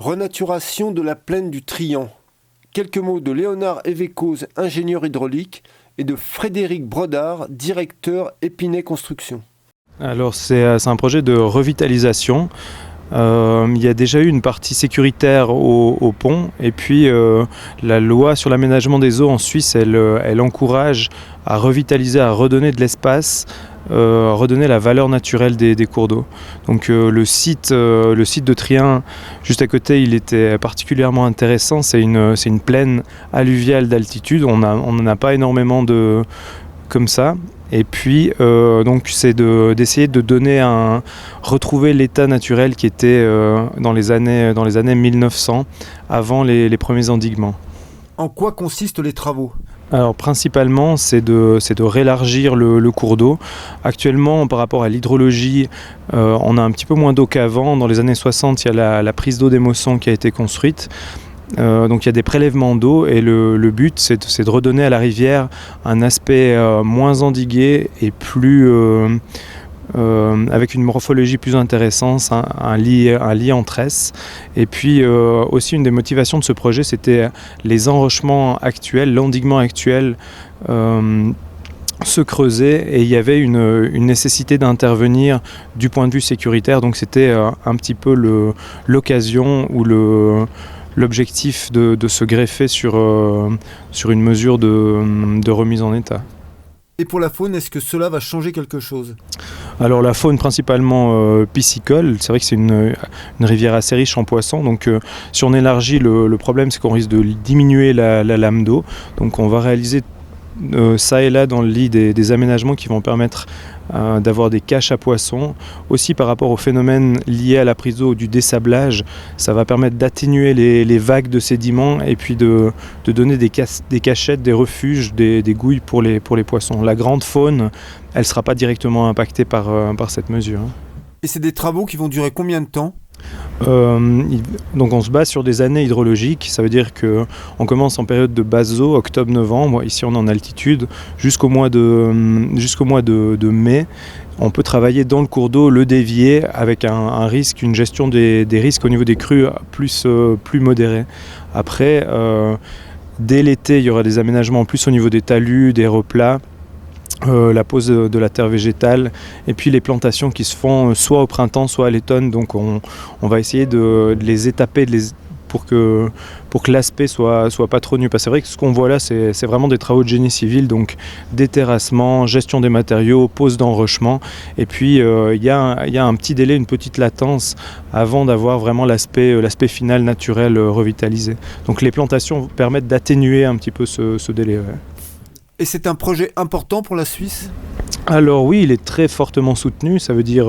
Renaturation de la plaine du Trian. Quelques mots de Léonard Évécoz, ingénieur hydraulique, et de Frédéric Brodard, directeur Épinay Construction. Alors c'est un projet de revitalisation. Il y a déjà eu une partie sécuritaire au pont et puis la loi sur l'aménagement des eaux en Suisse, elle encourage à revitaliser, à redonner de l'espace, redonner la valeur naturelle des cours d'eau. Donc le site de Trien, juste à côté, il était particulièrement intéressant. C'est une plaine alluviale d'altitude. On n'en a pas énormément comme ça. Et puis donc c'est d'essayer de retrouver l'état naturel qui était dans les années 1900, avant les premiers endiguements. En quoi consistent les travaux ? Alors principalement c'est de rélargir le cours d'eau. Actuellement par rapport à l'hydrologie, on a un petit peu moins d'eau qu'avant. Dans les années 60, il y a la prise d'eau des Mossons qui a été construite. Donc il y a des prélèvements d'eau et le but c'est de redonner à la rivière un aspect moins endigué et plus avec une morphologie plus intéressante, un lit en tresse. Et puis aussi une des motivations de ce projet, c'était les enrochements actuels, l'endiguement actuel se creusait et il y avait une nécessité d'intervenir du point de vue sécuritaire. Donc c'était un petit peu l'occasion ou l'objectif de se greffer sur une mesure de remise en état. Et pour la faune, est-ce que cela va changer quelque chose ? Alors la faune principalement piscicole, c'est vrai que c'est une rivière assez riche en poissons, donc si on élargit, le problème c'est qu'on risque de diminuer la lame d'eau, donc on va réaliser ça et là dans le lit des aménagements qui vont permettre d'avoir des caches à poissons. Aussi par rapport au phénomène lié à la prise d'eau du dessablage, ça va permettre d'atténuer les vagues de sédiments et puis de donner des cachettes, des refuges, des gouilles pour les poissons. La grande faune, elle ne sera pas directement impactée par cette mesure. Et c'est des travaux qui vont durer combien de temps ? Donc on se base sur des années hydrologiques, ça veut dire qu'on commence en période de basse eau, octobre-novembre, ici on est en altitude, jusqu'au mois de mai. On peut travailler dans le cours d'eau, le dévier avec un risque, une gestion des risques au niveau des crues plus modérée. Après, dès l'été, il y aura des aménagements en plus au niveau des talus, des replats. La pose de la terre végétale et puis les plantations qui se font soit au printemps soit à l'automne, donc on va essayer de les étaper pour que l'aspect soit pas trop nu, parce que c'est vrai que ce qu'on voit là c'est vraiment des travaux de génie civil, donc déterrassement, gestion des matériaux, pose d'enrochement, et puis il y a un petit délai, une petite latence avant d'avoir vraiment l'aspect final naturel revitalisé. Donc les plantations permettent d'atténuer un petit peu ce délai. Ouais. Et c'est un projet important pour la Suisse ? Alors oui, il est très fortement soutenu. Ça veut dire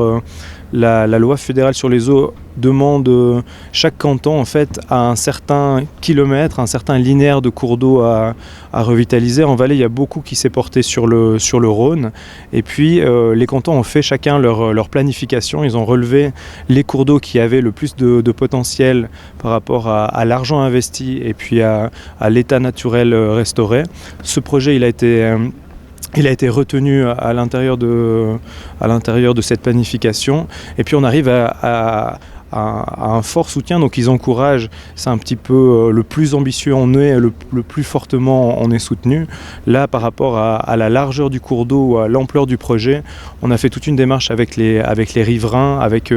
la loi fédérale sur les eaux demande chaque canton en fait à un certain kilomètre, un certain linéaire de cours d'eau à revitaliser. En Valais, il y a beaucoup qui s'est porté sur le Rhône. Et puis les cantons ont fait chacun leur planification. Ils ont relevé les cours d'eau qui avaient le plus de potentiel par rapport à l'argent investi et puis à l'état naturel restauré. Ce projet, il a été retenu à l'intérieur de cette planification, et puis on arrive à un fort soutien, donc ils encouragent, c'est un petit peu le plus ambitieux on est, le plus fortement on est soutenu. Là par rapport à la largeur du cours d'eau, à l'ampleur du projet, on a fait toute une démarche avec les riverains, avec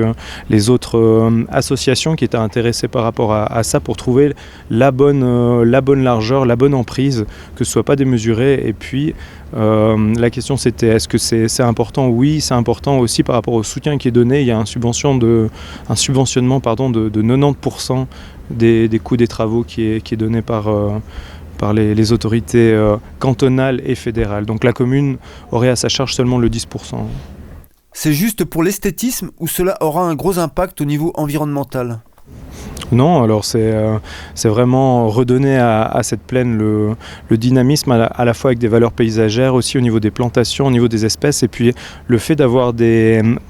les autres associations qui étaient intéressées par rapport à ça, pour trouver la bonne largeur, la bonne emprise, que ce soit pas démesuré. Et puis la question c'était, est-ce que c'est important ? Oui, c'est important aussi par rapport au soutien qui est donné. Il y a un subventionnement de 90% des coûts des travaux qui est donné par les autorités cantonales et fédérales. Donc la commune aurait à sa charge seulement le 10%. C'est juste pour l'esthétisme ou cela aura un gros impact au niveau environnemental ? Non, alors c'est vraiment redonner à cette plaine le dynamisme à la fois avec des valeurs paysagères, aussi au niveau des plantations, au niveau des espèces, et puis le fait d'avoir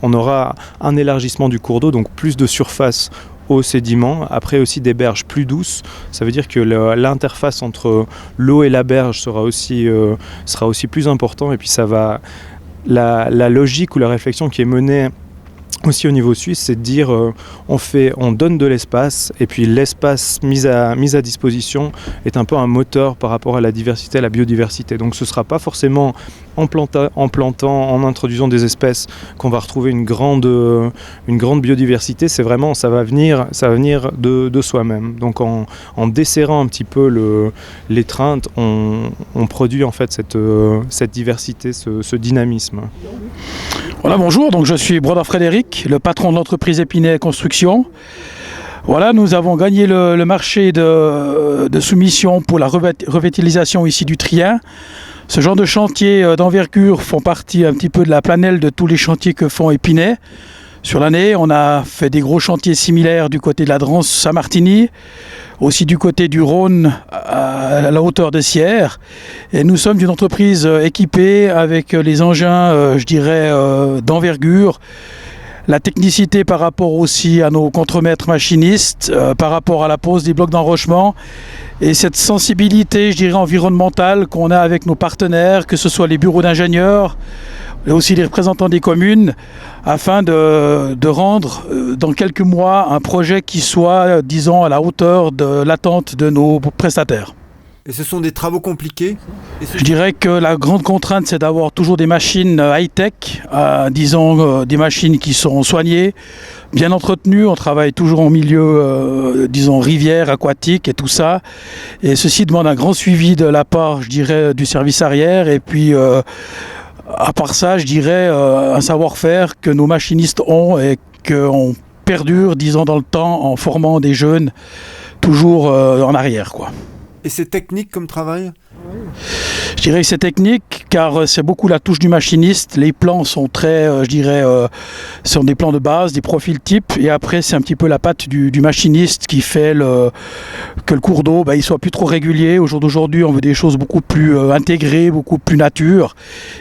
on aura un élargissement du cours d'eau, donc plus de surface aux sédiments, après aussi des berges plus douces. Ça veut dire que l'interface entre l'eau et la berge sera aussi plus important, et puis ça va, la logique ou la réflexion qui est menée aussi au niveau suisse, c'est de dire on donne de l'espace, et puis l'espace mis à disposition est un peu un moteur par rapport à la diversité, à la biodiversité. Donc ce ne sera pas forcément en plantant, en introduisant des espèces qu'on va retrouver une grande biodiversité. C'est vraiment, ça va venir de soi-même. Donc en desserrant un petit peu l'étreinte, on produit en fait cette diversité, ce dynamisme. Voilà, bonjour, donc je suis Brodard Frédéric, le patron de l'entreprise Épinay Construction. Voilà, nous avons gagné le marché de soumission pour la revitalisation ici du Trien. Ce genre de chantiers d'envergure font partie un petit peu de la planèle de tous les chantiers que font Épinay. Sur l'année, on a fait des gros chantiers similaires du côté de la Drance-Saint-Martigny, aussi du côté du Rhône à la hauteur de Sierre. Et nous sommes une entreprise équipée avec les engins, d'envergure, la technicité par rapport aussi à nos contremaîtres machinistes, par rapport à la pose des blocs d'enrochement, et cette sensibilité, environnementale qu'on a avec nos partenaires, que ce soit les bureaux d'ingénieurs, et aussi les représentants des communes, afin de rendre dans quelques mois un projet qui soit, disons, à la hauteur de l'attente de nos prestataires. Et ce sont des travaux compliqués? Je dirais que la grande contrainte, c'est d'avoir toujours des machines high-tech, des machines qui sont soignées, bien entretenues. On travaille toujours en milieu, rivière, aquatique et tout ça. Et ceci demande un grand suivi de la part, du service arrière. Et puis, à part ça, un savoir-faire que nos machinistes ont et qu'on perdure, dans le temps, en formant des jeunes toujours en arrière, quoi. Et c'est technique comme travail? Je dirais que c'est technique car c'est beaucoup la touche du machiniste. Les plans sont très, sont des plans de base, des profils types. Et après, c'est un petit peu la patte du machiniste qui fait que le cours d'eau il soit plus trop régulier. Au jour d'aujourd'hui, on veut des choses beaucoup plus intégrées, beaucoup plus nature.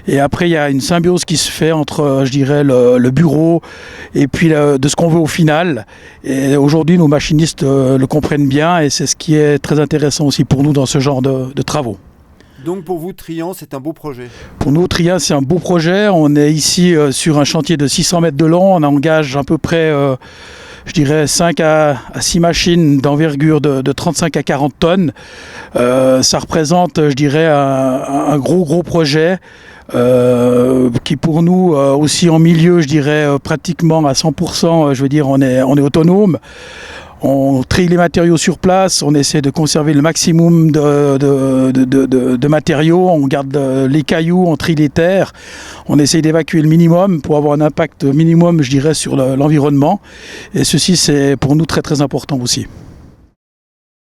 Et après, il y a une symbiose qui se fait entre, le bureau et puis de ce qu'on veut au final. Et aujourd'hui, nos machinistes le comprennent bien et c'est ce qui est très intéressant aussi pour nous dans ce genre de travaux. Donc pour vous, Trian, c'est un beau projet? Pour nous, Trian, c'est un beau projet. On est ici sur un chantier de 600 mètres de long. On engage à peu près, 5 à 6 machines d'envergure de 35 à 40 tonnes. Ça représente, un gros projet qui pour nous, aussi en milieu, pratiquement à 100%, on est autonome. On trie les matériaux sur place, on essaie de conserver le maximum de matériaux, on garde les cailloux, on trie les terres, on essaie d'évacuer le minimum pour avoir un impact minimum, sur l'environnement. Et ceci, c'est pour nous très important aussi.